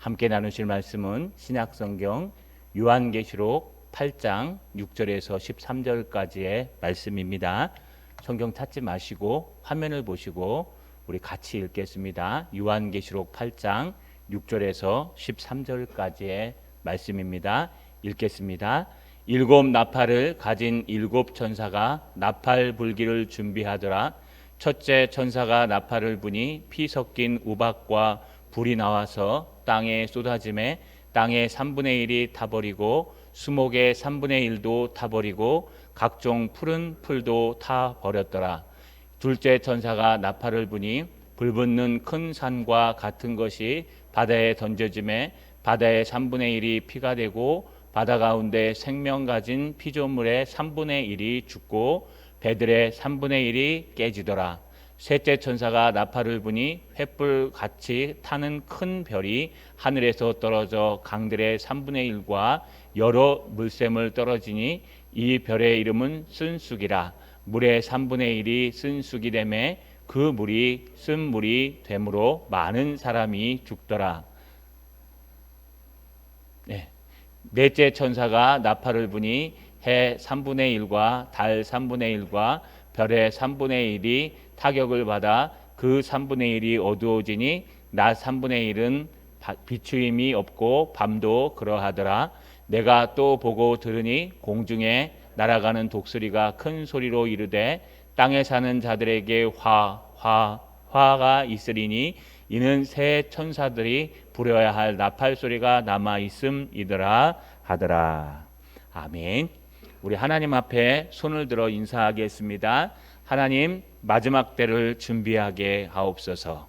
함께 나누실 말씀은 신약성경 요한계시록 8장 6절에서 13절까지의 말씀입니다. 성경 찾지 마시고 화면을 보시고 우리 같이 읽겠습니다. 요한계시록 8장 6절에서 13절까지의 말씀입니다. 읽겠습니다. 일곱 나팔을 가진 일곱 천사가 나팔 불기를 준비하더라. 첫째 천사가 나팔을 부니 피 섞인 우박과 불이 나와서 땅에 쏟아짐에 땅의 3분의 1이 타버리고 수목의 3분의 1도 타버리고 각종 푸른 풀도 타버렸더라. 둘째 천사가 나팔을 부니 불붙는 큰 산과 같은 것이 바다에 던져짐에 바다의 3분의 1이 피가 되고 바다 가운데 생명 가진 피조물의 3분의 1이 죽고 배들의 3분의 1이 깨지더라. 셋째 천사가 나팔을 부니 횃불 같이 타는 큰 별이 하늘에서 떨어져 강들의 3분의 1과 여러 물샘을 떨어지니 이 별의 이름은 쓴쑥이라. 물의 3분의 1이 쓴쑥이 되매 그 물이 쓴 물이 되므로 많은 사람이 죽더라. 넷째 천사가 나팔을 부니 해 3분의 1과 달 3분의 1과 별의 3분의 1이 타격을 받아 그 3분의 1이 어두워지니 낮 3분의 1은 비추임이 없고 밤도 그러하더라. 내가 또 보고 들으니 공중에 날아가는 독수리가 큰 소리로 이르되 땅에 사는 자들에게 화가 있으리니 이는 새 천사들이 부려야 할 나팔 소리가 남아 있음이더라 하더라. 아멘. 우리 하나님 앞에 손을 들어 인사하겠습니다. 하나님, 마지막 때를 준비하게 하옵소서.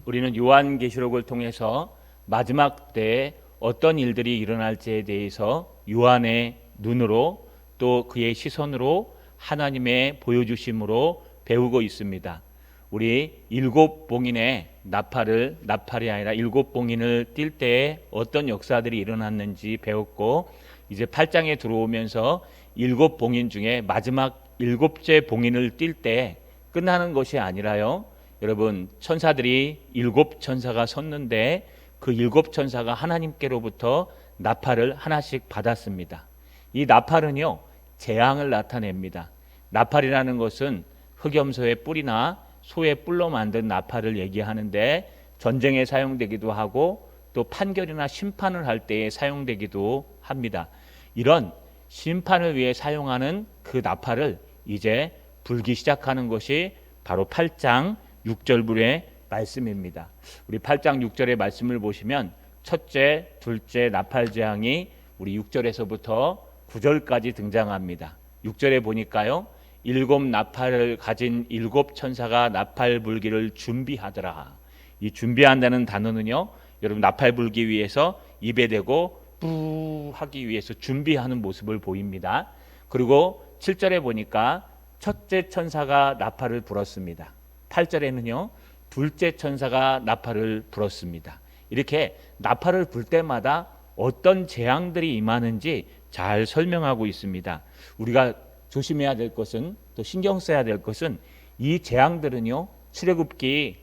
우리는 요한계시록을 통해서 마지막 때에 어떤 일들이 일어날지에 대해서 요한의 눈으로 또 그의 시선으로 하나님의 보여주심으로 배우고 있습니다. 우리 일곱 봉인의 나팔이 아니라 일곱 봉인을 띌 때에 어떤 역사들이 일어났는지 배웠고, 이제 8장에 들어오면서 일곱 봉인 중에 마지막 일곱째 봉인을 띌 때 끝나는 것이 아니라요, 여러분, 천사들이 일곱 천사가 섰는데 그 일곱 천사가 하나님께로부터 나팔을 하나씩 받았습니다. 이 나팔은요, 재앙을 나타냅니다. 나팔이라는 것은 흑염소의 뿔이나 소의 뿔로 만든 나팔을 얘기하는데 전쟁에 사용되기도 하고 또 판결이나 심판을 할 때에 사용되기도 합니다. 이런 심판을 위해 사용하는 그 나팔을 이제 불기 시작하는 것이 바로 8장 6절불의 말씀입니다. 우리 8장 6절의 말씀을 보시면 첫째, 둘째 나팔 재앙이 우리 6절에서부터 9절까지 등장합니다. 6절에 보니까요, 일곱 나팔을 가진 일곱 천사가 나팔 불기를 준비하더라. 이 준비한다는 단어는요, 여러분, 나팔 불기 위해서 입에 대고 뿌 하기 위해서 준비하는 모습을 보입니다. 그리고 7절에 보니까 첫째 천사가 나팔을 불었습니다. 8절에는요, 둘째 천사가 나팔을 불었습니다. 이렇게 나팔을 불 때마다 어떤 재앙들이 임하는지 잘 설명하고 있습니다. 우리가 조심해야 될 것은, 또 신경 써야 될 것은, 이 재앙들은요, 출애굽기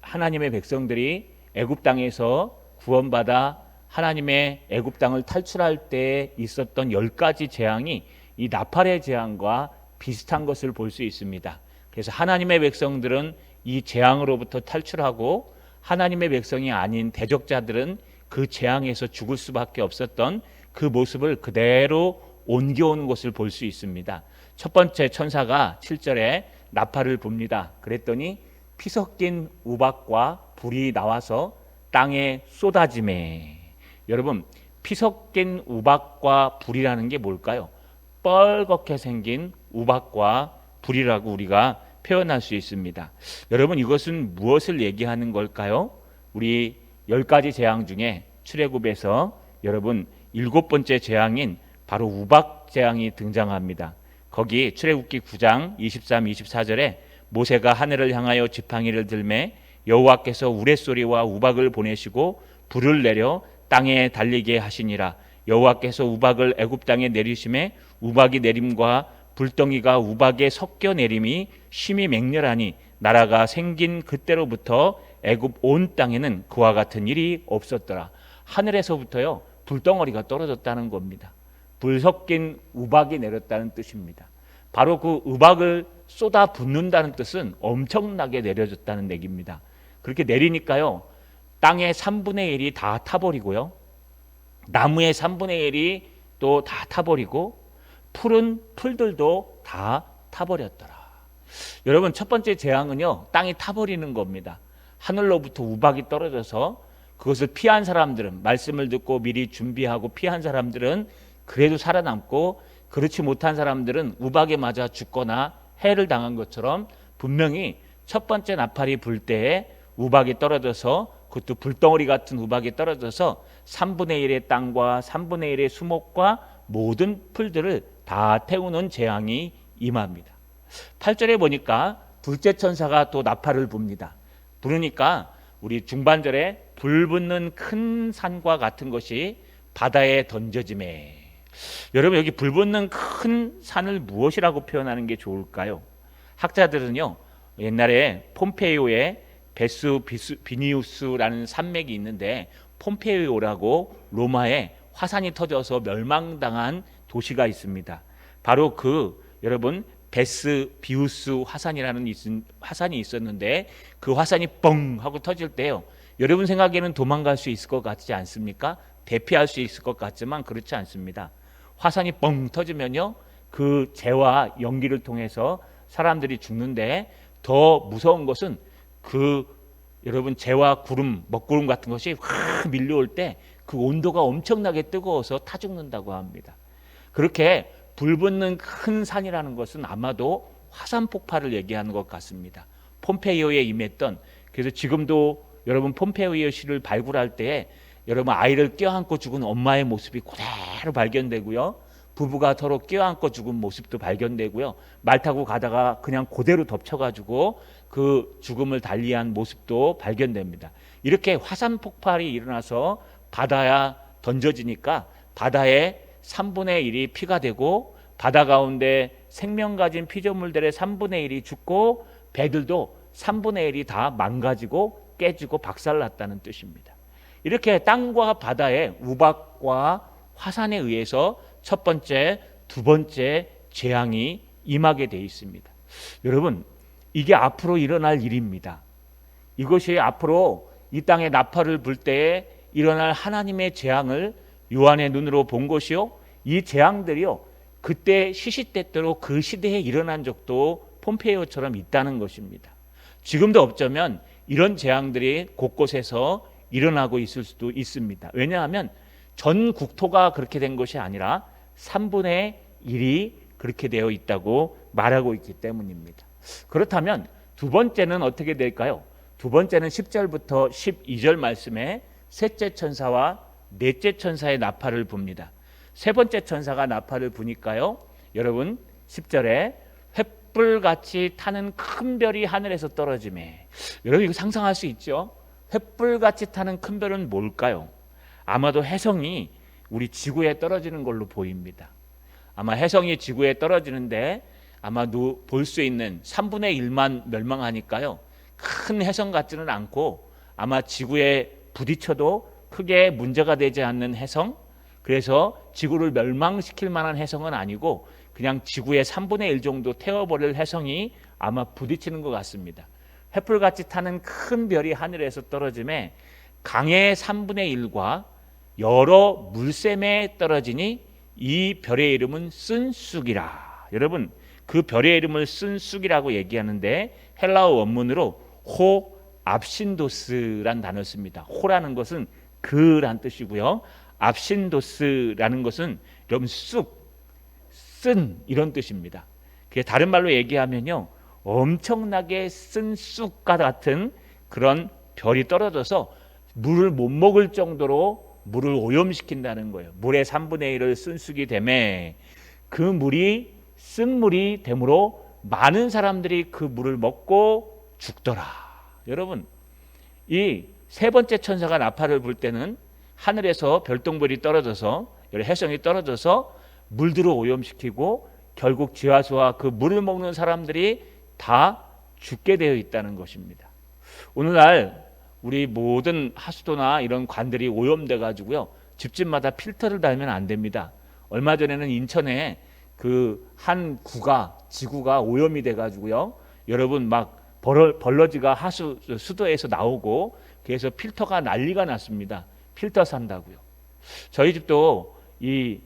하나님의 백성들이 애굽 땅에서 구원받아 하나님의 애굽 땅을 탈출할 때 있었던 10가지 재앙이 이 나팔의 재앙과 비슷한 것을 볼 수 있습니다. 그래서 하나님의 백성들은 이 재앙으로부터 탈출하고 하나님의 백성이 아닌 대적자들은 그 재앙에서 죽을 수밖에 없었던 그 모습을 그대로 옮겨오는 것을 볼 수 있습니다. 첫 번째 천사가 7절에 나팔을 붑니다. 그랬더니 피 섞인 우박과 불이 나와서 땅에 쏟아지매. 여러분, 피 섞인 우박과 불이라는 게 뭘까요? 뻘겋게 생긴 우박과 불이라고 우리가 표현할 수 있습니다. 여러분, 이것은 무엇을 얘기하는 걸까요? 우리 10가지 재앙 중에 출애굽에서 여러분 7번째 재앙인 바로 우박 재앙이 등장합니다. 거기 출애굽기 9장 23, 24절에 모세가 하늘을 향하여 지팡이를 들매 여호와께서 우레소리와 우박을 보내시고 불을 내려 땅에 달리게 하시니라. 여호와께서 우박을 애굽 땅에 내리심에 우박이 내림과 불덩이가 우박에 섞여 내림이 심히 맹렬하니 나라가 생긴 그때로부터 애굽 온 땅에는 그와 같은 일이 없었더라. 하늘에서부터요 불덩어리가 떨어졌다는 겁니다. 불 섞인 우박이 내렸다는 뜻입니다. 바로 그 우박을 쏟아 붓는다는 뜻은 엄청나게 내려졌다는 얘기입니다. 그렇게 내리니까요 땅의 3분의 1이 다 타버리고요, 나무의 3분의 1이 또 다 타버리고 푸른 풀들도 다 타버렸더라. 여러분, 첫 번째 재앙은요 땅이 타버리는 겁니다. 하늘로부터 우박이 떨어져서 그것을 피한 사람들은, 말씀을 듣고 미리 준비하고 피한 사람들은 그래도 살아남고, 그렇지 못한 사람들은 우박에 맞아 죽거나 해를 당한 것처럼 분명히 첫 번째 나팔이 불 때에 우박이 떨어져서, 그것도 불덩어리 같은 우박이 떨어져서 3분의 1의 땅과 3분의 1의 수목과 모든 풀들을 다 태우는 재앙이 임합니다. 8절에 보니까 둘째 천사가 또 나팔을 붑니다. 부르니까 우리 중반절에 불 붙는 큰 산과 같은 것이 바다에 던져지매. 여러분, 여기 불 붙는 큰 산을 무엇이라고 표현하는 게 좋을까요? 학자들은요 옛날에 폼페이오에 베수비니우스라는 산맥이 있는데, 폼페이오라고 로마에 화산이 터져서 멸망당한 도시가 있습니다. 바로 그 여러분 베스비우스 화산이 있었는데, 그 화산이 뻥 하고 터질 때요 여러분 생각에는 도망갈 수 있을 것 같지 않습니까? 대피할 수 있을 것 같지만 그렇지 않습니다. 화산이 뻥 터지면요 그 재와 연기를 통해서 사람들이 죽는데, 더 무서운 것은 그 여러분 재와 구름, 먹구름 같은 것이 확 밀려올 때 그 온도가 엄청나게 뜨거워서 타 죽는다고 합니다. 그렇게 불 붙는 큰 산이라는 것은 아마도 화산 폭발을 얘기하는 것 같습니다. 폼페이오에 임했던, 그래서 지금도 여러분 폼페이오 시를 발굴할 때에 여러분 아이를 껴안고 죽은 엄마의 모습이 그대로 발견되고요, 부부가 서로 껴안고 죽은 모습도 발견되고요, 말 타고 가다가 그냥 그대로 덮쳐가지고 그 죽음을 달리한 모습도 발견됩니다. 이렇게 화산 폭발이 일어나서 바다에 던져지니까 바다의 3분의 1이 피가 되고, 바다 가운데 생명 가진 피조물들의 3분의 1이 죽고, 배들도 3분의 1이 다 망가지고 깨지고 박살났다는 뜻입니다. 이렇게 땅과 바다의 우박과 화산에 의해서 첫 번째, 두 번째 재앙이 임하게 되어 있습니다. 여러분, 이게 앞으로 일어날 일입니다. 이것이 앞으로 이 땅에 나팔을 불 때에 일어날 하나님의 재앙을 요한의 눈으로 본 것이요, 이 재앙들이요 그때 시시때때로 그 시대에 일어난 적도 폼페이오처럼 있다는 것입니다. 지금도 어쩌면 이런 재앙들이 곳곳에서 일어나고 있을 수도 있습니다. 왜냐하면 전 국토가 그렇게 된 것이 아니라 3분의 1이 그렇게 되어 있다고 말하고 있기 때문입니다. 그렇다면 두 번째는 어떻게 될까요? 두 번째는 10절부터 12절 말씀에 셋째 천사와 넷째 천사의 나팔을 붑니다. 세 번째 천사가 나팔을 부니까요, 여러분 10절에 횃불같이 타는 큰 별이 하늘에서 떨어지매. 여러분 이거 상상할 수 있죠? 횃불같이 타는 큰 별은 뭘까요? 아마도 혜성이 우리 지구에 떨어지는 걸로 보입니다. 아마 혜성이 지구에 떨어지는데 아마 볼 수 있는 3분의 1만 멸망하니까요, 큰 혜성 같지는 않고 아마 지구에 부딪혀도 크게 문제가 되지 않는 혜성, 그래서 지구를 멸망시킬 만한 혜성은 아니고 그냥 지구의 3분의 1 정도 태워버릴 혜성이 아마 부딪히는 것 같습니다. 횃불같이 타는 큰 별이 하늘에서 떨어짐에 강의 3분의 1과 여러 물샘에 떨어지니 이 별의 이름은 쓴쑥이라. 여러분, 그 별의 이름을 쓴쑥이라고 얘기하는데 헬라어 원문으로 호 압신도스란 단어를 씁니다. 호라는 것은 그란 뜻이고요, 압신도스라는 것은 여러분 쑥, 쓴 이런 뜻입니다. 그게 다른 말로 얘기하면요, 엄청나게 쓴 쑥과 같은 그런 별이 떨어져서 물을 못 먹을 정도로 물을 오염시킨다는 거예요. 물의 3분의 1을 쓴 쑥이 되매 그 물이 쓴 물이 되므로 많은 사람들이 그 물을 먹고 죽더라. 여러분, 이 세 번째 천사가 나팔을 불 때는 하늘에서 별똥별이 떨어져서, 혜성이 떨어져서 물들을 오염시키고 결국 지하수와 그 물을 먹는 사람들이 다 죽게 되어 있다는 것입니다. 오늘날 우리 모든 하수도나 이런 관들이 오염돼 가지고요, 집집마다 필터를 달면 안 됩니다. 얼마 전에는 인천에 그 한 구가 지구가 오염이 돼 가지고요, 여러분 막 벌러지가 수도에서 나오고, 그래서 필터가 난리가 났습니다. 필터 산다고요. 저희 집도 이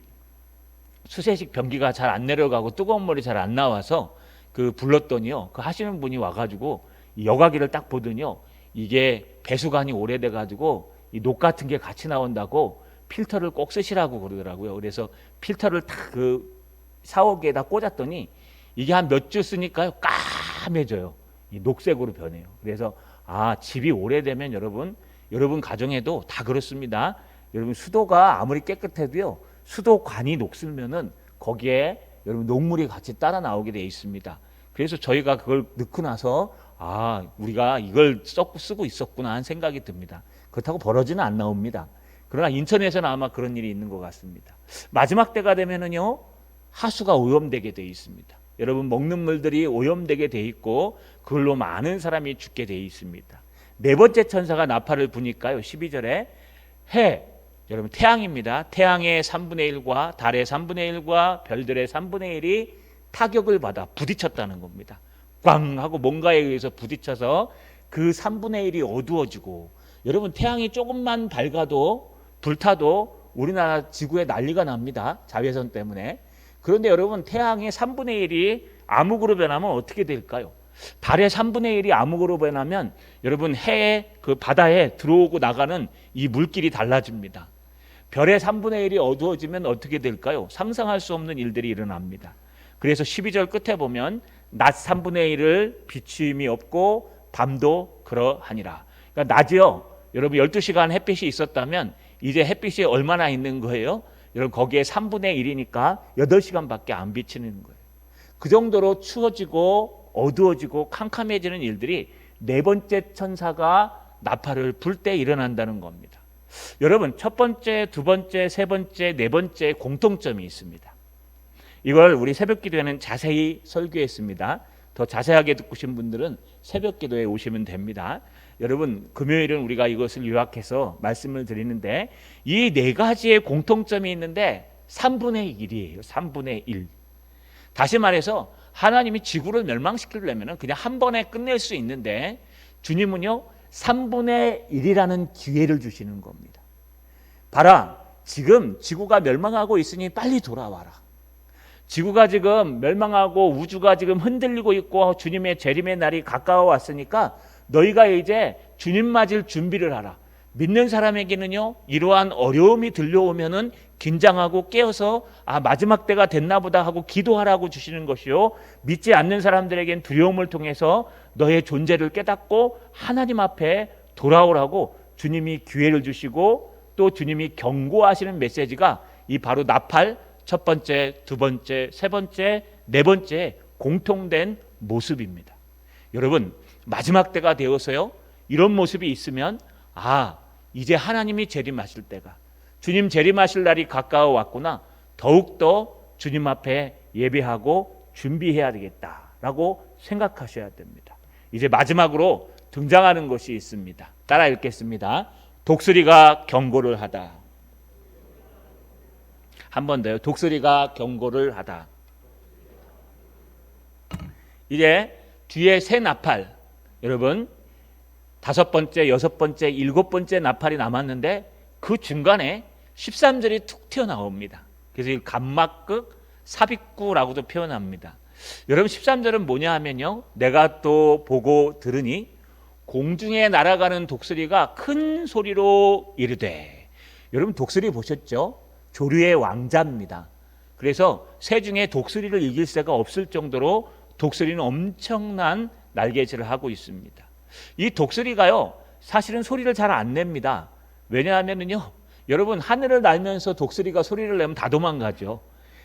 수세식 변기가 잘 안 내려가고 뜨거운 물이 잘 안 나와서 그 불렀더니요, 그 하시는 분이 와가지고 여과기를 딱 보더니요, 이게 배수관이 오래돼 가지고 이 녹 같은 게 같이 나온다고 필터를 꼭 쓰시라고 그러더라고요. 그래서 필터를 딱 그 샤워기에다 꽂았더니 이게 한 몇 주 쓰니까요, 까매져요. 이 녹색으로 변해요. 그래서 집이 오래되면 여러분 가정에도 다 그렇습니다. 여러분 수도가 아무리 깨끗해도요, 수도관이 녹슬면은 거기에 여러분 녹물이 같이 따라 나오게 돼 있습니다. 그래서 저희가 그걸 넣고 나서 우리가 이걸 쓰고 있었구나 하는 생각이 듭니다. 그렇다고 버러지는 안 나옵니다. 그러나 인천에서는 아마 그런 일이 있는 것 같습니다. 마지막 때가 되면은요, 하수가 오염되게 돼 있습니다. 여러분 먹는 물들이 오염되게 돼 있고 그걸로 많은 사람이 죽게 돼 있습니다. 네 번째 천사가 나팔을 부니까요, 12절에 여러분 태양입니다. 태양의 3분의 1과 달의 3분의 1과 별들의 3분의 1이 타격을 받아 부딪혔다는 겁니다. 꽝 하고 뭔가에 의해서 부딪혀서 그 3분의 1이 어두워지고, 여러분 태양이 조금만 밝아도 불타도 우리나라 지구에 난리가 납니다. 자외선 때문에. 그런데 여러분 태양의 3분의 1이 암흑으로 변하면 어떻게 될까요? 달의 3분의 1이 암흑으로 변하면 여러분 해에 그 바다에 들어오고 나가는 이 물길이 달라집니다. 별의 3분의 1이 어두워지면 어떻게 될까요? 상상할 수 없는 일들이 일어납니다. 그래서 12절 끝에 보면 낮 3분의 1을 비추임이 없고 밤도 그러하니라. 그러니까 낮이요, 여러분 12시간 햇빛이 있었다면 이제 햇빛이 얼마나 있는 거예요? 여러분 거기에 3분의 1이니까 8시간밖에 안 비치는 거예요. 그 정도로 추워지고 어두워지고 캄캄해지는 일들이 네 번째 천사가 나팔을 불 때 일어난다는 겁니다. 여러분 첫 번째, 두 번째, 세 번째, 네 번째 공통점이 있습니다. 이걸 우리 새벽기도에는 자세히 설교했습니다. 더 자세하게 듣고 싶은 분들은 새벽기도에 오시면 됩니다. 여러분 금요일은 우리가 이것을 요약해서 말씀을 드리는데, 이 네 가지의 공통점이 있는데 3분의 1이에요. 3분의 1. 다시 말해서 하나님이 지구를 멸망시키려면 그냥 한 번에 끝낼 수 있는데, 주님은요 3분의 1이라는 기회를 주시는 겁니다. 봐라, 지금 지구가 멸망하고 있으니 빨리 돌아와라. 지구가 지금 멸망하고 우주가 지금 흔들리고 있고 주님의 재림의 날이 가까워 왔으니까 너희가 이제 주님 맞을 준비를 하라. 믿는 사람에게는요, 이러한 어려움이 들려오면은 긴장하고 깨어서 마지막 때가 됐나 보다 하고 기도하라고 주시는 것이요, 믿지 않는 사람들에겐 두려움을 통해서 너의 존재를 깨닫고 하나님 앞에 돌아오라고 주님이 기회를 주시고, 또 주님이 경고하시는 메시지가 이 바로 나팔 첫 번째, 두 번째, 세 번째, 네 번째 공통된 모습입니다. 여러분 마지막 때가 되어서요, 이런 모습이 있으면 이제 하나님이 재림하실 때가, 주님 재림하실 날이 가까워 왔구나, 더욱더 주님 앞에 예배하고 준비해야 되겠다라고 생각하셔야 됩니다. 이제 마지막으로 등장하는 것이 있습니다. 따라 읽겠습니다. 독수리가 경고를 하다. 한 번 더요. 독수리가 경고를 하다. 이제 뒤에 새 나팔, 여러분 다섯 번째, 여섯 번째, 일곱 번째 나팔이 남았는데 그 중간에 13절이 툭 튀어나옵니다. 그래서 이 감막극 삽입구라고도 표현합니다. 여러분 13절은 뭐냐 하면요, 내가 또 보고 들으니 공중에 날아가는 독수리가 큰 소리로 이르되. 여러분 독수리 보셨죠? 조류의 왕자입니다. 그래서 새 중에 독수리를 이길 새가 없을 정도로 독수리는 엄청난 날개질을 하고 있습니다. 이 독수리가요 사실은 소리를 잘 안 냅니다. 왜냐하면요, 여러분 하늘을 날면서 독수리가 소리를 내면 다 도망가죠.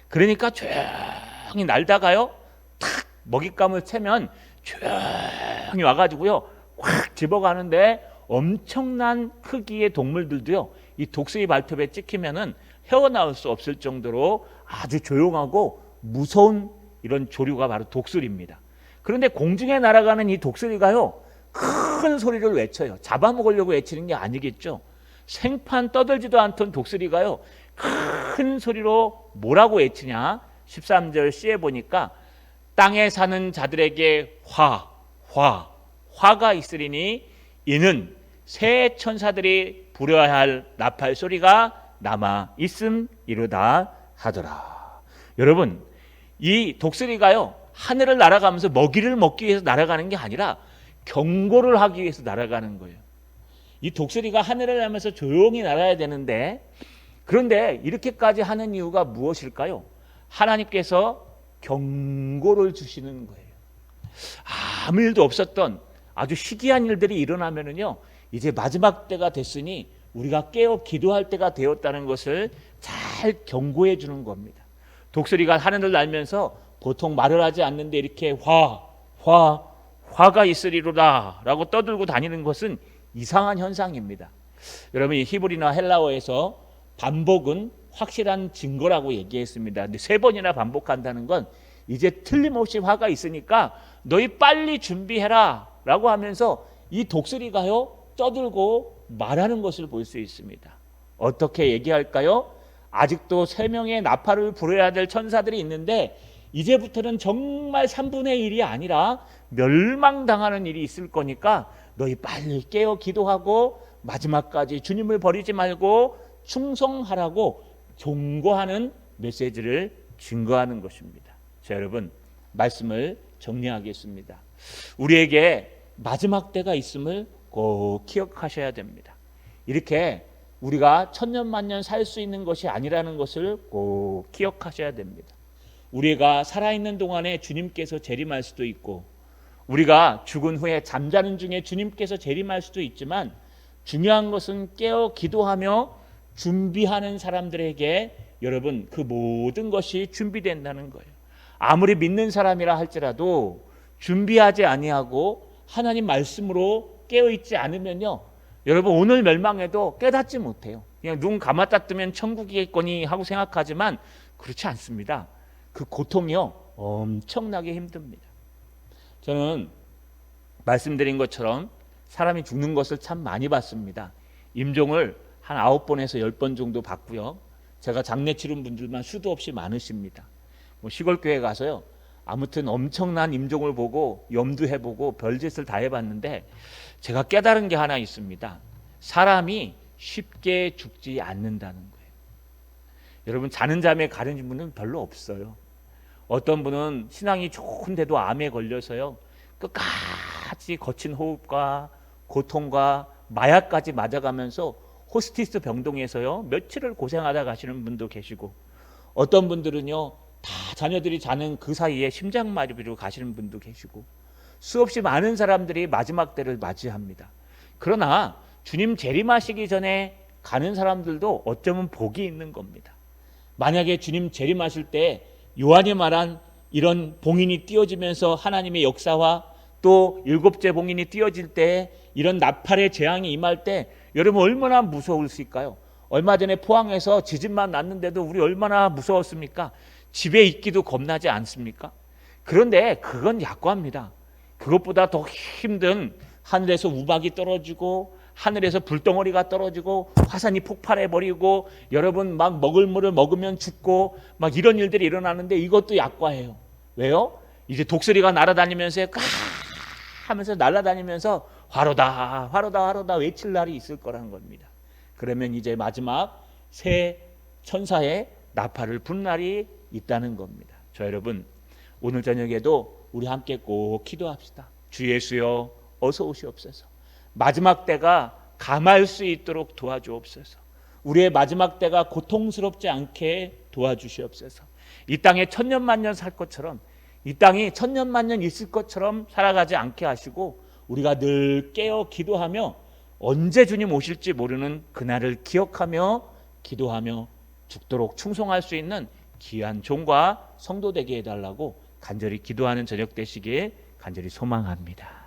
그러니까 조용히 날다가요 탁 먹잇감을 채면 조용히 와가지고요 확 집어가는데, 엄청난 크기의 동물들도요 이 독수리 발톱에 찍히면은 헤어나올 수 없을 정도로 아주 조용하고 무서운 이런 조류가 바로 독수리입니다. 그런데 공중에 날아가는 이 독수리가요, 큰 소리를 외쳐요. 잡아먹으려고 외치는 게 아니겠죠. 생판 떠들지도 않던 독수리가요, 큰 소리로 뭐라고 외치냐? 13절 C에 보니까 땅에 사는 자들에게 화가 있으리니 이는 새 천사들이 부려야 할 나팔 소리가 남아 있음이로다 하더라. 여러분, 이 독수리가요, 하늘을 날아가면서 먹이를 먹기 위해서 날아가는 게 아니라 경고를 하기 위해서 날아가는 거예요. 이 독수리가 하늘을 날면서 조용히 날아야 되는데, 그런데 이렇게까지 하는 이유가 무엇일까요? 하나님께서 경고를 주시는 거예요. 아무 일도 없었던 아주 희귀한 일들이 일어나면은요, 이제 마지막 때가 됐으니 우리가 깨어 기도할 때가 되었다는 것을 잘 경고해 주는 겁니다. 독수리가 하늘을 날면서 보통 말을 하지 않는데 이렇게 화가 있으리로다 라고 떠들고 다니는 것은 이상한 현상입니다. 여러분, 이 히브리나 헬라어에서 반복은 확실한 증거라고 얘기했습니다. 근데 3번이나 반복한다는 건 이제 틀림없이 화가 있으니까 너희 빨리 준비해라 라고 하면서 이 독수리가요, 떠들고 말하는 것을 볼 수 있습니다. 어떻게 얘기할까요? 아직도 3명의 나팔을 불어야 될 천사들이 있는데 이제부터는 정말 3분의 1이 아니라 멸망당하는 일이 있을 거니까 너희 빨리 깨어 기도하고 마지막까지 주님을 버리지 말고 충성하라고 경고하는 메시지를 증거하는 것입니다. 자, 여러분, 말씀을 정리하겠습니다. 우리에게 마지막 때가 있음을 꼭 기억하셔야 됩니다. 이렇게 우리가 천년만년 살 수 있는 것이 아니라는 것을 꼭 기억하셔야 됩니다. 우리가 살아있는 동안에 주님께서 재림할 수도 있고, 우리가 죽은 후에 잠자는 중에 주님께서 재림할 수도 있지만, 중요한 것은 깨어 기도하며 준비하는 사람들에게 여러분, 그 모든 것이 준비된다는 거예요. 아무리 믿는 사람이라 할지라도 준비하지 아니하고 하나님 말씀으로 깨어있지 않으면요, 여러분, 오늘 멸망해도 깨닫지 못해요. 그냥 눈 감았다 뜨면 천국이겠거니 하고 생각하지만 그렇지 않습니다. 그 고통이요, 엄청나게 힘듭니다. 저는 말씀드린 것처럼 사람이 죽는 것을 참 많이 봤습니다. 임종을 한 9번에서 10번 정도 봤고요. 제가 장례 치른 분들만 수도 없이 많으십니다. 시골 교회 가서요, 아무튼 엄청난 임종을 보고 염두해보고 별짓을 다 해봤는데 제가 깨달은 게 하나 있습니다. 사람이 쉽게 죽지 않는다는 거예요. 여러분, 자는 잠에 가려진 분은 별로 없어요. 어떤 분은 신앙이 좋은데도 암에 걸려서요, 끝까지 거친 호흡과 고통과 마약까지 맞아가면서 호스티스 병동에서요, 며칠을 고생하다 가시는 분도 계시고, 어떤 분들은요, 다 자녀들이 자는 그 사이에 심장마비로 가시는 분도 계시고, 수없이 많은 사람들이 마지막 때를 맞이합니다. 그러나 주님 재림하시기 전에 가는 사람들도 어쩌면 복이 있는 겁니다. 만약에 주님 재림하실 때 요한이 말한 이런 봉인이 띄어지면서 하나님의 역사와 또 7째 봉인이 띄어질 때 이런 나팔의 재앙이 임할 때 여러분, 얼마나 무서울까요? 얼마 전에 포항에서 지진만 났는데도 우리 얼마나 무서웠습니까? 집에 있기도 겁나지 않습니까? 그런데 그건 약과입니다. 그것보다 더 힘든 하늘에서 우박이 떨어지고 하늘에서 불덩어리가 떨어지고 화산이 폭발해버리고 여러분 막 먹을 물을 먹으면 죽고 막 이런 일들이 일어나는데 이것도 약과예요. 왜요? 이제 독수리가 날아다니면서 까 하면서 날아다니면서 화로다 외칠 날이 있을 거라는 겁니다. 그러면 이제 마지막 새 천사의 나팔을 분 날이 있다는 겁니다. 저 여러분, 오늘 저녁에도 우리 함께 꼭 기도합시다. 주 예수여, 어서 오시옵소서. 마지막 때가 감할 수 있도록 도와주옵소서. 우리의 마지막 때가 고통스럽지 않게 도와주시옵소서. 이 땅에 천년만년 살 것처럼, 이 땅이 천년만년 있을 것처럼 살아가지 않게 하시고, 우리가 늘 깨어 기도하며 언제 주님 오실지 모르는 그날을 기억하며 기도하며 죽도록 충성할 수 있는 귀한 종과 성도 되게 해달라고 간절히 기도하는 저녁 되시길 간절히 소망합니다.